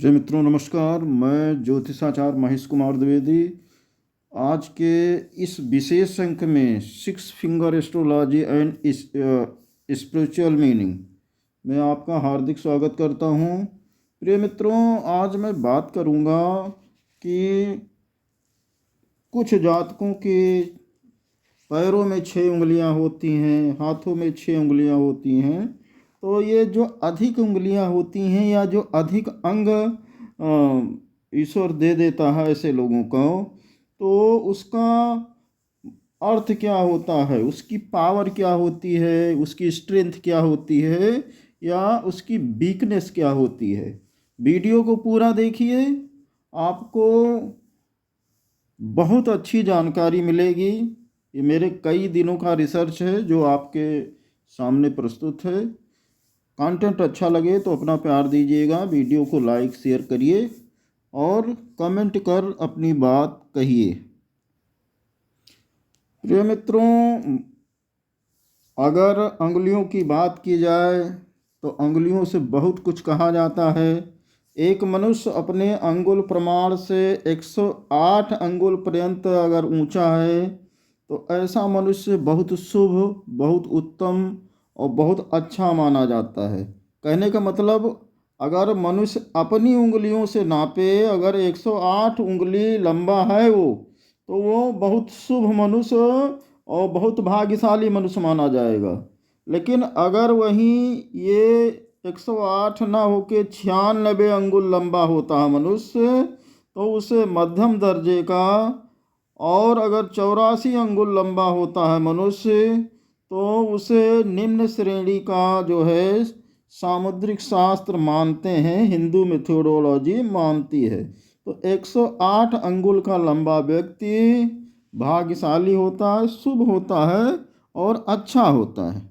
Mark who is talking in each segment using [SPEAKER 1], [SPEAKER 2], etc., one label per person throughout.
[SPEAKER 1] प्रिय मित्रों नमस्कार। मैं ज्योतिषाचार्य महेश कुमार द्विवेदी आज के इस विशेष अंक में six finger astrology and spiritual meaning में आपका हार्दिक स्वागत करता हूं। प्रिय मित्रों, आज मैं बात करूंगा कि कुछ जातकों के पैरों में 6 उंगलियां होती हैं, हाथों में 6 उंगलियां होती हैं। तो ये जो अधिक उंगलियां होती हैं या जो अधिक अंग ईश्वर दे देता है ऐसे लोगों को, तो उसका अर्थ क्या होता है, उसकी पावर क्या होती है, उसकी स्ट्रेंथ क्या होती है या उसकी वीकनेस क्या होती है। वीडियो को पूरा देखिए, आपको बहुत अच्छी जानकारी मिलेगी। ये मेरे कई दिनों का रिसर्च है जो आपके सामने प्रस्तुत है। कंटेंट अच्छा लगे तो अपना प्यार दीजिएगा, वीडियो को लाइक शेयर करिए और कमेंट कर अपनी बात कहिए। प्रिय मित्रों, अगर अंगुलियों की बात की जाए तो अंगुलियों से बहुत कुछ कहा जाता है। एक मनुष्य अपने अंगुल प्रमाण से 108 अंगुल पर्यंत अगर ऊंचा है तो ऐसा मनुष्य बहुत शुभ, बहुत उत्तम और बहुत अच्छा माना जाता है। कहने का मतलब, अगर मनुष्य अपनी उंगलियों से नापे, अगर 108 उंगली लंबा है वो, तो वो बहुत शुभ मनुष्य और बहुत भाग्यशाली मनुष्य माना जाएगा। लेकिन अगर वहीं ये 108 ना होके 96 अंगुल लंबा होता है मनुष्य, तो उसे मध्यम दर्जे का, और अगर 84 अंगुल लंबा होता है मनुष्य तो उसे निम्न श्रेणी का जो है सामुद्रिक शास्त्र मानते हैं, हिंदू मेथोडोलॉजी मानती है। तो 108 अंगुल का लंबा व्यक्ति भाग्यशाली होता है, शुभ होता है और अच्छा होता है।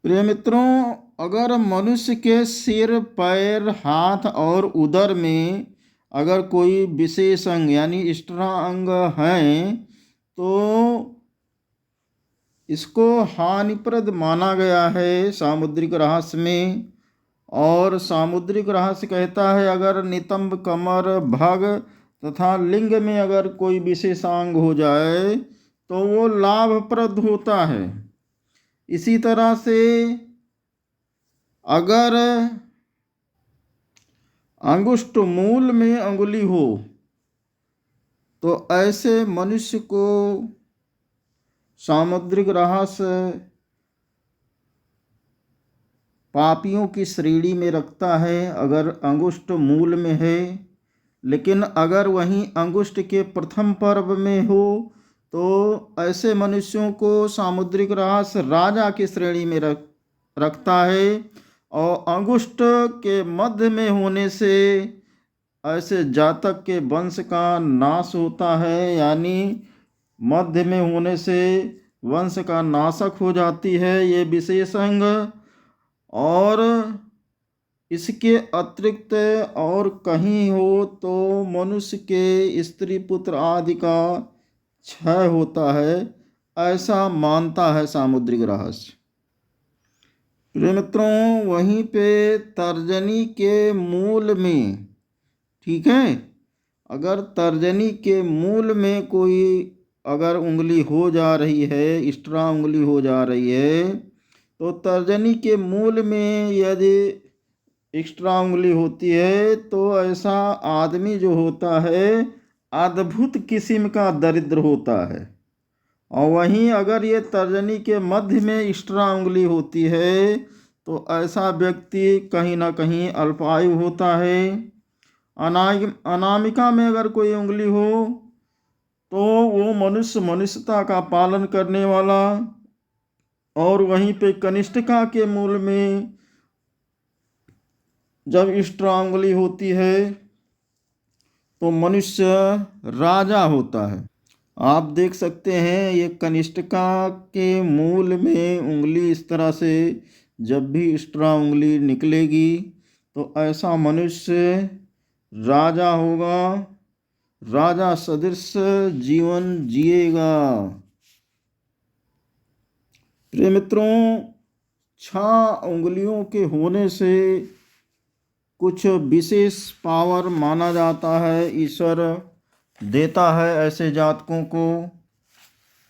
[SPEAKER 1] प्रिय मित्रों, अगर मनुष्य के सिर, पैर, हाथ और उदर में अगर कोई विशेष अंग यानी एक्स्ट्रा अंग हैं तो इसको हानिप्रद माना गया है सामुद्रिक रहस्य में। और सामुद्रिक रहस्य कहता है, अगर नितंब, कमर, भग तथा लिंग में अगर कोई विशेषांग हो जाए तो वो लाभप्रद होता है। इसी तरह से अगर अंगुष्ठ मूल में अंगुली हो तो ऐसे मनुष्य को सामुद्रिक रहस्य पापियों की श्रेणी में रखता है अगर अंगुष्ठ मूल में है। लेकिन अगर वहीं अंगुष्ठ के प्रथम पर्व में हो तो ऐसे मनुष्यों को सामुद्रिक रहस्य राजा की श्रेणी में रखता है। और अंगुष्ठ के मध्य में होने से ऐसे जातक के वंश का नाश होता है, यानी मध्य में होने से वंश का नाशक हो जाती है ये विशेष अंग। और इसके अतिरिक्त और कहीं हो तो मनुष्य के स्त्री पुत्र आदि का क्षय होता है, ऐसा मानता है सामुद्रिक रहस्य। प्रिय मित्रों, वहीं पे तर्जनी के मूल में, ठीक है, अगर तर्जनी के मूल में कोई अगर उंगली हो जा रही है, एक्स्ट्रा उंगली हो जा रही है, तो तर्जनी के मूल में यदि एक्स्ट्रा उंगली होती है तो ऐसा आदमी जो होता है अद्भुत किस्म का दरिद्र होता है। और वहीं अगर ये तर्जनी के मध्य में एक्स्ट्रा उंगली होती है तो ऐसा व्यक्ति कहीं ना कहीं अल्पायु होता है। अनामिका में अगर कोई उंगली हो तो वो मनुष्य मनुष्यता का पालन करने वाला। और वहीं पे कनिष्ठिका के मूल में जब एक्स्ट्रा उंगली होती है तो मनुष्य राजा होता है। आप देख सकते हैं ये कनिष्ठिका के मूल में उंगली इस तरह से जब भी एक्स्ट्रा उंगली निकलेगी तो ऐसा मनुष्य राजा होगा, राजा सदृश जीवन जिएगा। प्रिय मित्रों, 6 उंगलियों के होने से कुछ विशेष पावर माना जाता है, ईश्वर देता है ऐसे जातकों को।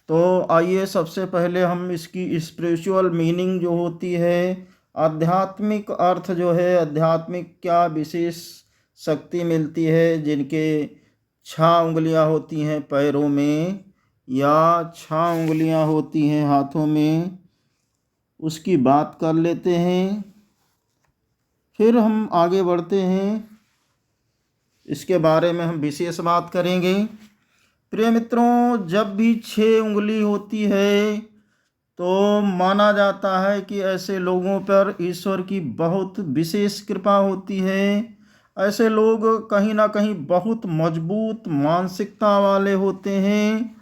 [SPEAKER 1] तो आइए सबसे पहले हम इसकी स्पिरिचुअल मीनिंग जो होती है, आध्यात्मिक अर्थ जो है, आध्यात्मिक क्या विशेष शक्ति मिलती है जिनके 6 उंगलियां होती हैं पैरों में या 6 उंगलियां होती हैं हाथों में, उसकी बात कर लेते हैं। फिर हम आगे बढ़ते हैं, इसके बारे में हम विशेष बात करेंगे। प्रिय मित्रों, जब भी 6 उंगली होती है तो माना जाता है कि ऐसे लोगों पर ईश्वर की बहुत विशेष कृपा होती है। ऐसे लोग कहीं ना कहीं बहुत मजबूत मानसिकता वाले होते हैं।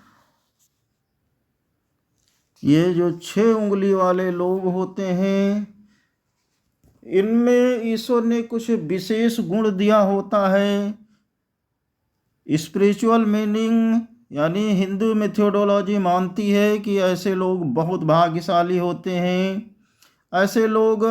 [SPEAKER 1] ये जो 6 उंगली वाले लोग होते हैं, इनमें ईश्वर ने कुछ विशेष गुण दिया होता है। स्पिरिचुअल मीनिंग यानी हिंदू मेथोडोलॉजी मानती है कि ऐसे लोग बहुत भाग्यशाली होते हैं। ऐसे लोग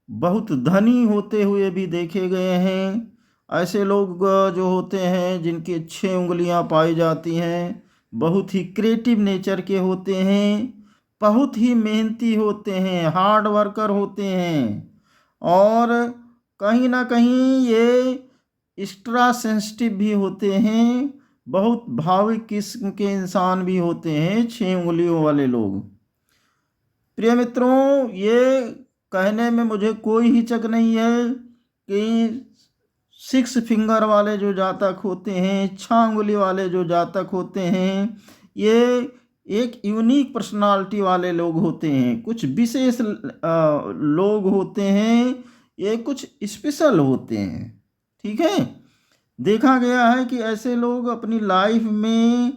[SPEAKER 1] बहुत धनी होते हुए भी देखे गए हैं। ऐसे लोग जो होते हैं जिनकी 6 उंगलियां पाई जाती हैं, बहुत ही क्रिएटिव नेचर के होते हैं, बहुत ही मेहनती होते हैं, हार्ड वर्कर होते हैं, और कहीं ना कहीं ये एक्स्ट्रा सेंसिटिव भी होते हैं, बहुत भावुक किस्म के इंसान भी होते हैं 6 उंगलियों वाले लोग। प्रिय मित्रों, ये कहने में मुझे कोई हिचक नहीं है कि 6 फिंगर वाले जो जातक होते हैं, 6 उंगली वाले जो जातक होते हैं, ये एक यूनिक पर्सनालिटी वाले लोग होते हैं, कुछ विशेष लोग होते हैं, ये कुछ स्पेशल होते हैं। ठीक है, देखा गया है कि ऐसे लोग अपनी लाइफ में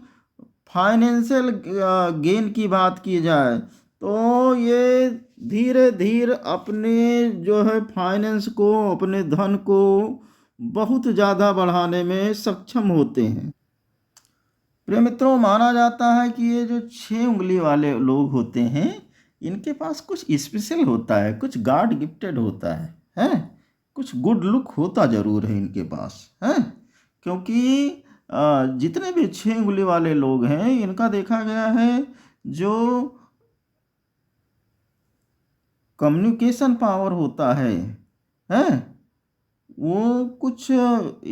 [SPEAKER 1] फाइनेंशियल गेन की बात की जाए तो ये धीरे धीरे अपने जो है फाइनेंस को, अपने धन को बहुत ज़्यादा बढ़ाने में सक्षम होते हैं। प्रिय मित्रों, माना जाता है कि ये जो 6 उंगली वाले लोग होते हैं, इनके पास कुछ स्पेशल होता है, कुछ गॉड गिफ्टेड होता है, कुछ गुड लुक होता ज़रूर है इनके पास, है। क्योंकि जितने भी 6 उंगली वाले लोग हैं, इनका देखा गया है जो कम्युनिकेशन पावर होता है वो कुछ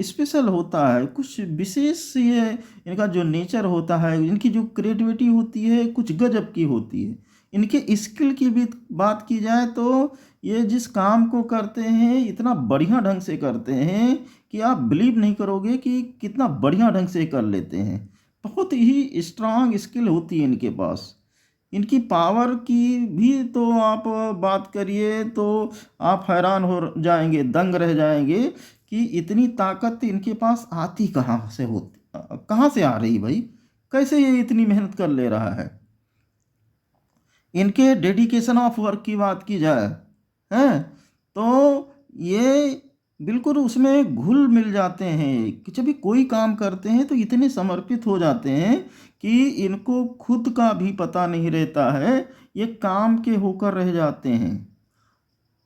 [SPEAKER 1] स्पेशल होता है, कुछ विशेष ये इनका जो नेचर होता है, इनकी जो क्रिएटिविटी होती है कुछ गजब की होती है। इनके स्किल की भी बात की जाए तो ये जिस काम को करते हैं इतना बढ़िया ढंग से करते हैं कि आप बिलीव नहीं करोगे कि कितना बढ़िया ढंग से कर लेते हैं। बहुत ही स्ट्रांग स्किल होती है इनके पास। इनकी पावर की भी तो आप बात करिए तो आप हैरान हो जाएंगे, दंग रह जाएंगे कि इतनी ताकत इनके पास आती कहाँ से होती, कहाँ से आ रही भाई, कैसे ये इतनी मेहनत कर ले रहा है। इनके डेडिकेशन ऑफ वर्क की बात की जाए हैं तो ये बिल्कुल उसमें घुल मिल जाते हैं कि जब भी कोई काम करते हैं तो इतने समर्पित हो जाते हैं कि इनको खुद का भी पता नहीं रहता है, ये काम के होकर रह जाते हैं।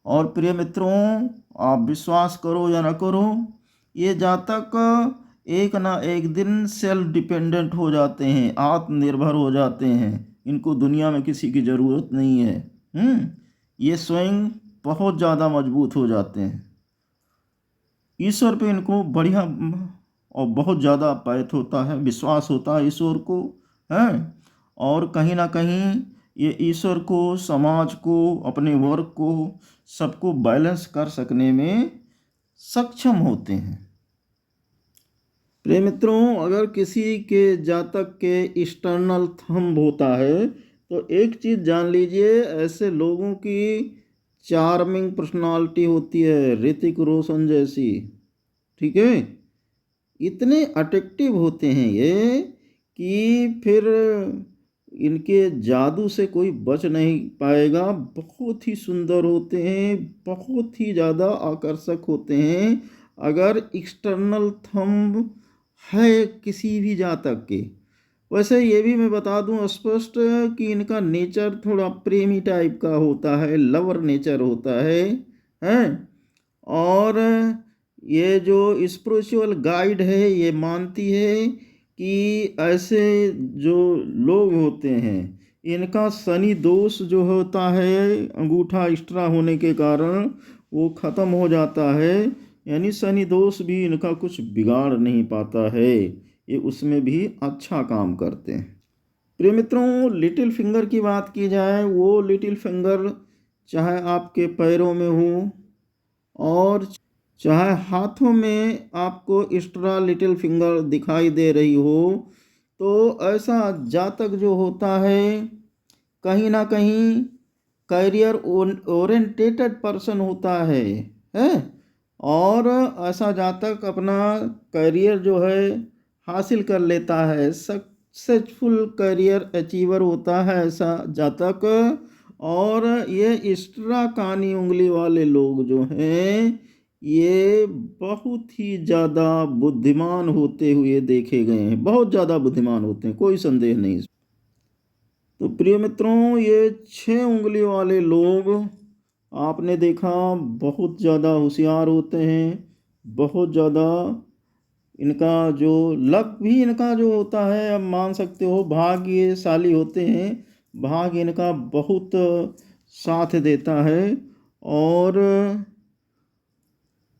[SPEAKER 1] और प्रिय मित्रों, आप विश्वास करो या ना करो, ये जातक एक ना एक दिन सेल्फ डिपेंडेंट हो जाते हैं, आत्मनिर्भर हो जाते हैं। इनको दुनिया में किसी की ज़रूरत नहीं है। ये स्वयं बहुत ज़्यादा मजबूत हो जाते हैं। ईश्वर पे इनको बढ़िया और बहुत ज़्यादा पैठ होता है, विश्वास होता है ईश्वर को, है। और कहीं ना कहीं ये ईश्वर को, समाज को, अपने वर्क को, सबको बैलेंस कर सकने में सक्षम होते हैं। प्रिय मित्रों, अगर किसी के जातक के एक्सटर्नल थंब होता है तो एक चीज़ जान लीजिए, ऐसे लोगों की चार्मिंग पर्सनालिटी होती है, ऋतिक रोशन जैसी। ठीक है, इतने अट्रैक्टिव होते हैं ये कि फिर इनके जादू से कोई बच नहीं पाएगा। बहुत ही सुंदर होते हैं, बहुत ही ज़्यादा आकर्षक होते हैं। अगर एक्सटर्नल थंब है किसी भी जातक के, वैसे ये भी मैं बता दूं स्पष्ट कि इनका नेचर थोड़ा प्रेमी टाइप का होता है, लवर नेचर होता है, हैं। और ये जो स्पिरिचुअल गाइड है ये मानती है कि ऐसे जो लोग होते हैं इनका शनि दोष जो होता है अंगूठा एक्स्ट्रा होने के कारण वो ख़त्म हो जाता है, यानी शनि दोष भी इनका कुछ बिगाड़ नहीं पाता है, ये उसमें भी अच्छा काम करते हैं। प्रिय मित्रों, लिटिल फिंगर की बात की जाए, वो लिटिल फिंगर चाहे आपके पैरों में हो और चाहे हाथों में आपको एक्स्ट्रा लिटिल फिंगर दिखाई दे रही हो, तो ऐसा जातक जो होता है कहीं ना कहीं करियर ओरिएंटेटेड पर्सन होता है और ऐसा जातक अपना करियर जो है हासिल कर लेता है, सक्सेसफुल करियर अचीवर होता है ऐसा जातक। और ये एक्स्ट्रा कानी उंगली वाले लोग जो हैं ये बहुत ही ज़्यादा बुद्धिमान होते हुए देखे गए हैं, बहुत ज़्यादा बुद्धिमान होते हैं, कोई संदेह नहीं। तो प्रिय मित्रों, ये 6 उंगली वाले लोग आपने देखा बहुत ज़्यादा होशियार होते हैं, बहुत ज़्यादा इनका जो लक भी इनका जो होता है, अब मान सकते हो भाग्यशाली होते हैं, भाग्य इनका बहुत साथ देता है। और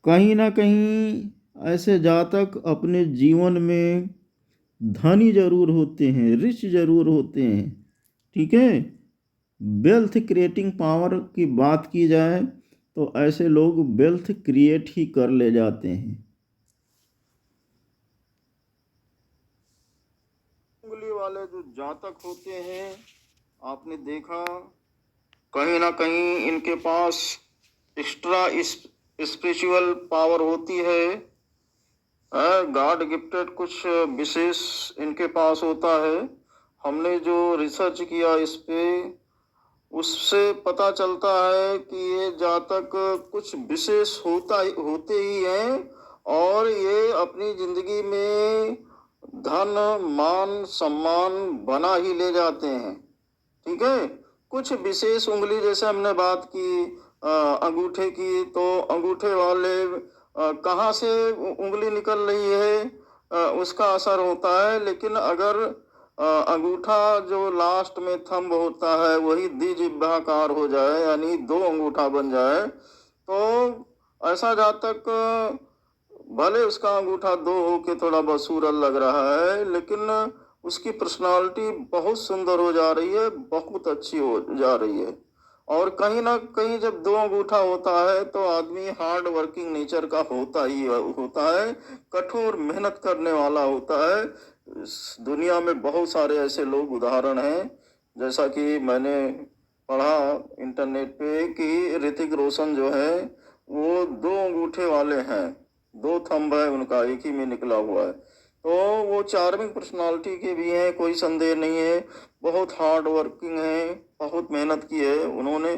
[SPEAKER 1] कहीं ना कहीं ऐसे जातक अपने जीवन में धनी जरूर होते हैं, रिच जरूर होते हैं, ठीक है। वेल्थ क्रिएटिंग पावर की बात की जाए तो ऐसे लोग वेल्थ क्रिएट ही कर ले जाते हैं। उंगली वाले जो जातक होते हैं आपने देखा कहीं ना कहीं इनके पास एक्स्ट्रा स्पिरिचुअल पावर होती है, गॉड गिफ्टेड कुछ विशेष इनके पास होता है। हमने जो रिसर्च किया इस पे उससे पता चलता है कि ये जातक कुछ विशेष होते ही हैं और ये अपनी जिंदगी में धन मान सम्मान बना ही ले जाते हैं, ठीक है। कुछ विशेष उंगली, जैसे हमने बात की अंगूठे की, तो अंगूठे वाले कहाँ से उंगली निकल रही है उसका असर होता है, लेकिन अगर अंगूठा जो लास्ट में थंब होता है वही द्विजिह्वाकार हो जाए, यानी 2 अंगूठा बन जाए, तो ऐसा जातक भले उसका अंगूठा 2 हो के थोड़ा बसूरल लग रहा है, लेकिन उसकी पर्सनालिटी बहुत सुंदर हो जा रही है, बहुत अच्छी हो जा रही है। और कहीं ना कहीं जब 2 अंगूठा होता है तो आदमी हार्ड वर्किंग नेचर का होता है, कठोर मेहनत करने वाला होता है। इस दुनिया में बहुत सारे ऐसे लोग उदाहरण हैं, जैसा कि मैंने पढ़ा इंटरनेट पे कि ऋतिक रोशन जो है वो 2 अंगूठे वाले हैं, 2 थंब है उनका, एक ही में निकला हुआ है। तो वो चार्मिंग पर्सनालिटी के भी हैं, कोई संदेह नहीं है, बहुत हार्ड वर्किंग है, बहुत मेहनत की है उन्होंने।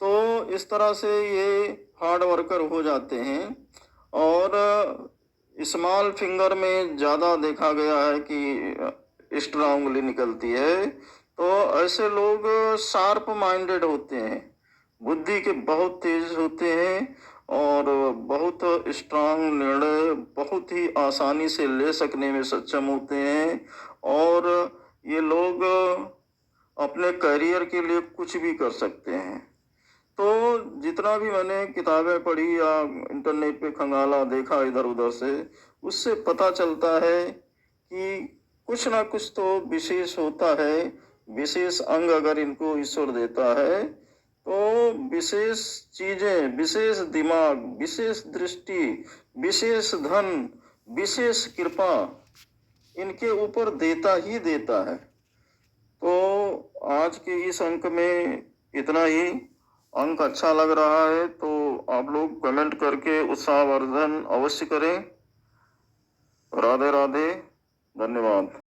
[SPEAKER 1] तो इस तरह से ये हार्ड वर्कर हो जाते हैं। और स्मॉल फिंगर में ज़्यादा देखा गया है कि एक्स्ट्रा उंगली निकलती है। तो ऐसे लोग शार्प माइंडेड होते हैं, बुद्धि के बहुत तेज होते हैं और बहुत स्ट्रांग निर्णय बहुत ही आसानी से ले सकने में सक्षम होते हैं। और ये लोग अपने करियर के लिए कुछ भी कर सकते हैं। तो जितना भी मैंने किताबें पढ़ी या इंटरनेट पे खंगाला देखा इधर उधर से, उससे पता चलता है कि कुछ ना कुछ तो विशेष होता है। विशेष अंग अगर इनको ईश्वर देता है तो विशेष चीजें, विशेष दिमाग, विशेष दृष्टि, विशेष धन, विशेष कृपा इनके ऊपर देता ही देता है। तो आज के इस अंक में इतना ही। अंक अच्छा लग रहा है तो आप लोग कमेंट करके उत्साहवर्धन अवश्य करें। राधे राधे, धन्यवाद।